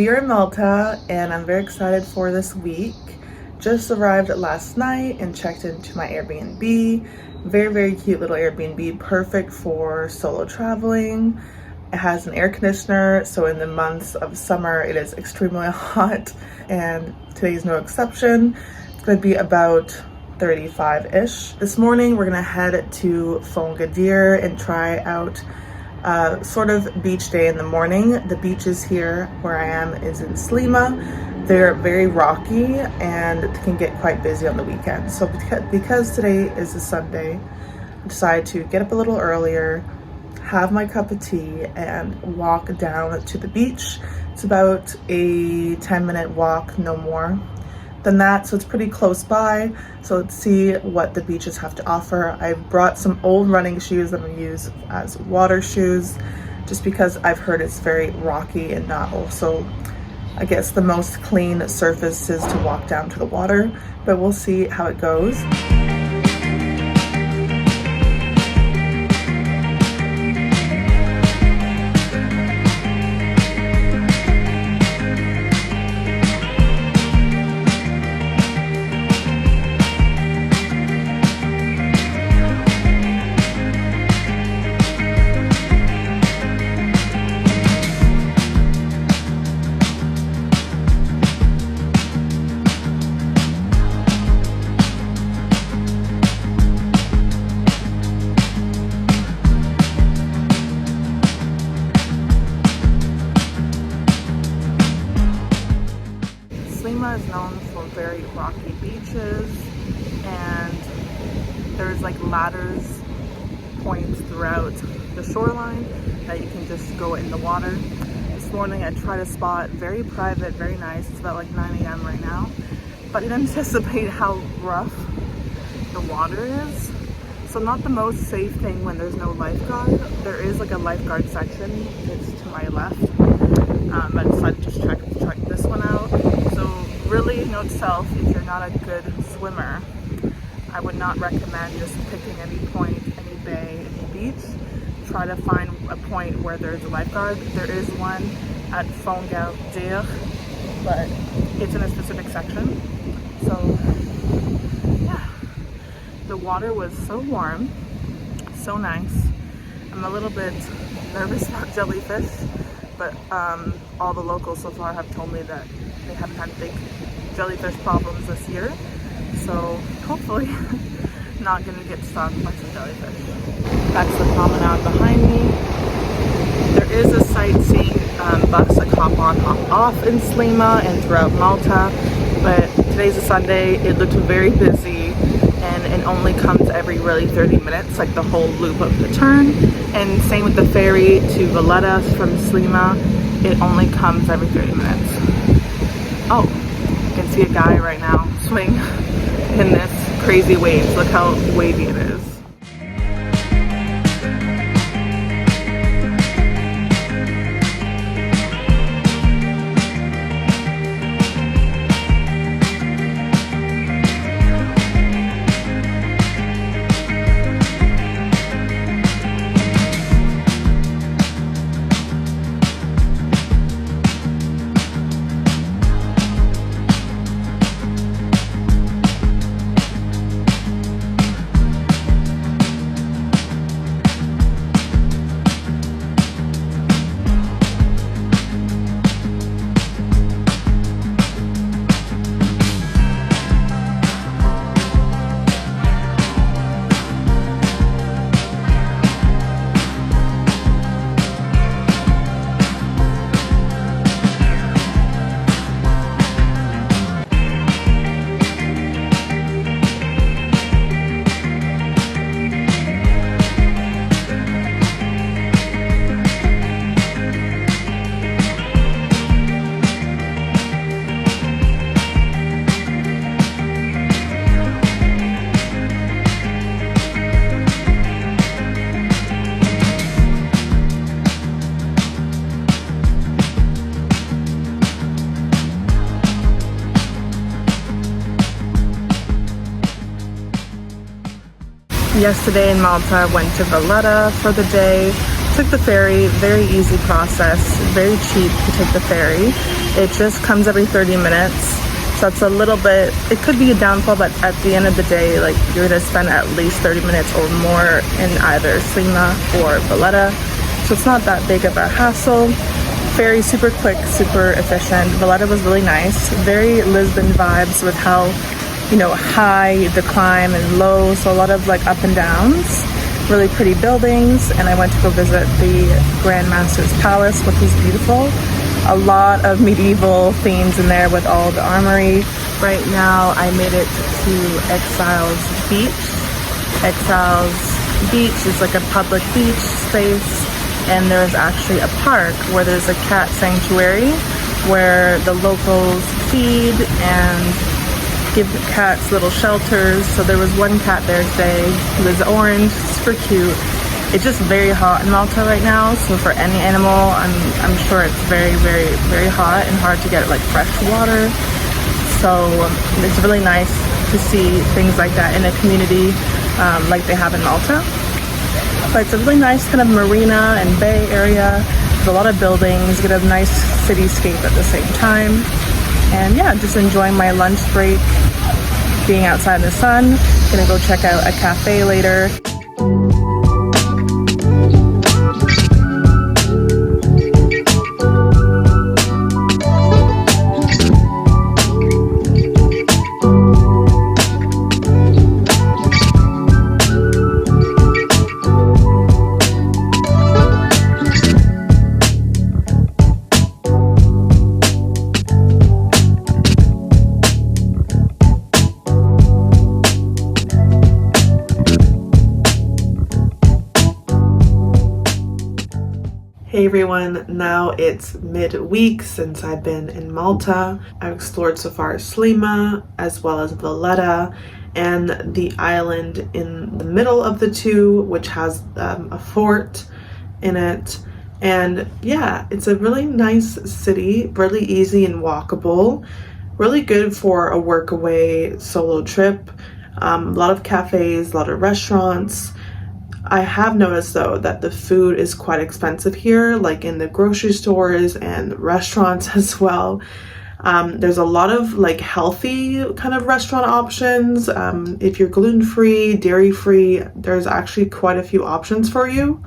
here in Malta and I'm very excited for this week. Just arrived last night and checked into my Airbnb. Very cute little Airbnb, perfect for solo traveling. It has an air conditioner, so in the months of summer it is extremely hot, and today is no exception. It's going to be about 35-ish. This morning we're gonna head to Ghadir and try out sort of beach day in the morning. The beaches here where I am is in Sliema. They're very rocky and can get quite busy on the weekends. So because today is a Sunday, I decided to get up a little earlier, have my cup of tea, and walk down to the beach. It's about a 10-minute walk, no more than that, so it's pretty close by. So let's see what the beaches have to offer. I've brought some old running shoes that I'm gonna use as water shoes, just because I've heard it's very rocky and not also, I guess, the most clean surfaces to walk down to the water, but we'll see how it goes. Sliema is known for very rocky beaches, and there's like ladders points throughout the shoreline that you can just go in the water. This morning I tried a spot, very private, very nice. It's about like 9 a.m. right now, but I didn't anticipate how rough the water is. So not the most safe thing when there's no lifeguard. There is like a lifeguard section, it's to my left. I decided to just check this one out. So really, note to self, if you're not a good swimmer, I would not recommend just picking any point, any bay, any beach. Try to find a point where there's a lifeguard. There is one at Ghadir, but it's in a specific section. So yeah, the water was so warm, so nice. I'm a little bit nervous about jellyfish, but all the locals so far have told me that they haven't had big jellyfish problems this year, so hopefully not gonna get stung by some jellyfish. That's the promenade behind me. There is a sightseeing bus that hop on, hop off in Sliema and throughout Malta, but today's a Sunday. It looked very busy, and it only comes every really 30 minutes, like the whole loop of the turn. And same with the ferry to Valletta from Sliema. It only comes every 30 minutes. Oh, I can see a guy right now swimming in this crazy waves. Look how wavy it is. Yesterday in Malta, I went to Valletta for the day. Took the ferry, very easy process, very cheap to take the ferry. It just comes every 30 minutes. So it's a little bit, it could be a downfall, but at the end of the day, like, you're gonna spend at least 30 minutes or more in either Sliema or Valletta. So it's not that big of a hassle. Ferry super quick, super efficient. Valletta was really nice. Very Lisbon vibes with how, you know, high the climb and low. So a lot of like up and downs. Really pretty buildings. And I went to go visit the Grand Master's Palace, which was beautiful. A lot of medieval themes in there with all the armory. Right now I made it to Exiles Beach. Exiles Beach is like a public beach space, and there's actually a park where there's a cat sanctuary where the locals feed and give the cats little shelters. So there was one cat there today. He was orange, super cute. It's just very hot in Malta right now, so for any animal, I'm sure it's very, very, very hot and hard to get like fresh water. So it's really nice to see things like that in a community like they have in Malta. But it's a really nice kind of marina and bay area. There's a lot of buildings, get a nice cityscape at the same time. And yeah, just enjoying my lunch break, being outside in the sun. Gonna go check out a cafe later. Hey everyone, now it's midweek since I've been in Malta. I've explored so far Sliema as well as Valletta and the island in the middle of the two, which has a fort in it. And yeah, it's a really nice city, really easy and walkable, really good for a workaway solo trip. A lot of cafes, a lot of restaurants. I have noticed though that the food is quite expensive here, like in the grocery stores and restaurants as well. There's a lot of like healthy kind of restaurant options. If you're gluten-free, dairy-free, there's actually quite a few options for you.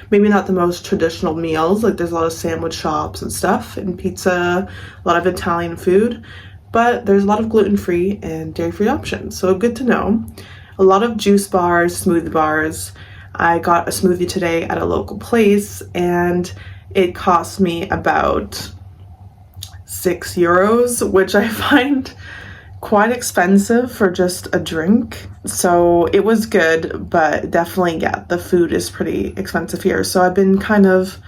Maybe not the most traditional meals, like there's a lot of sandwich shops and stuff and pizza, a lot of Italian food, but there's a lot of gluten-free and dairy-free options, so good to know. A lot of juice bars, smoothie bars. I got a smoothie today at a local place and it cost me about €6, which I find quite expensive for just a drink. So it was good, but definitely, yeah, the food is pretty expensive here. So I've been kind of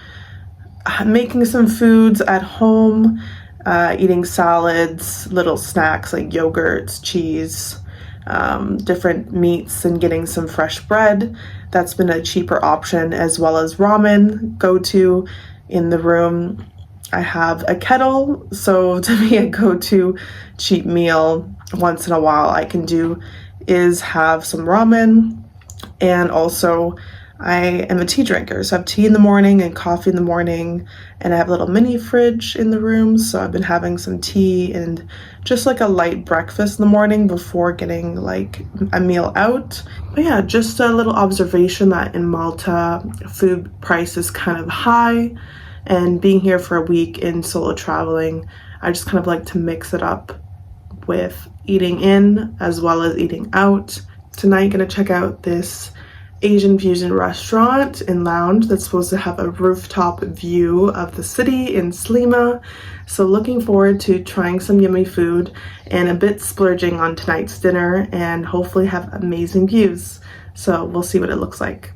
making some foods at home, eating salads, little snacks like yogurts, cheese, different meats, and getting some fresh bread. That's been a cheaper option, as well as ramen go-to in the room. I have a kettle, so to me a go-to cheap meal once in a while I can do is have some ramen. And also I am a tea drinker, so I have tea in the morning and coffee in the morning, and I have a little mini fridge in the room, so I've been having some tea and just like a light breakfast in the morning before getting like a meal out. But yeah, just a little observation that in Malta food price is kind of high, and being here for a week in solo traveling, I just kind of like to mix it up with eating in as well as eating out. Tonight gonna check out this Asian fusion restaurant and lounge that's supposed to have a rooftop view of the city in Sliema. So looking forward to trying some yummy food and a bit splurging on tonight's dinner and hopefully have amazing views. So we'll see what it looks like.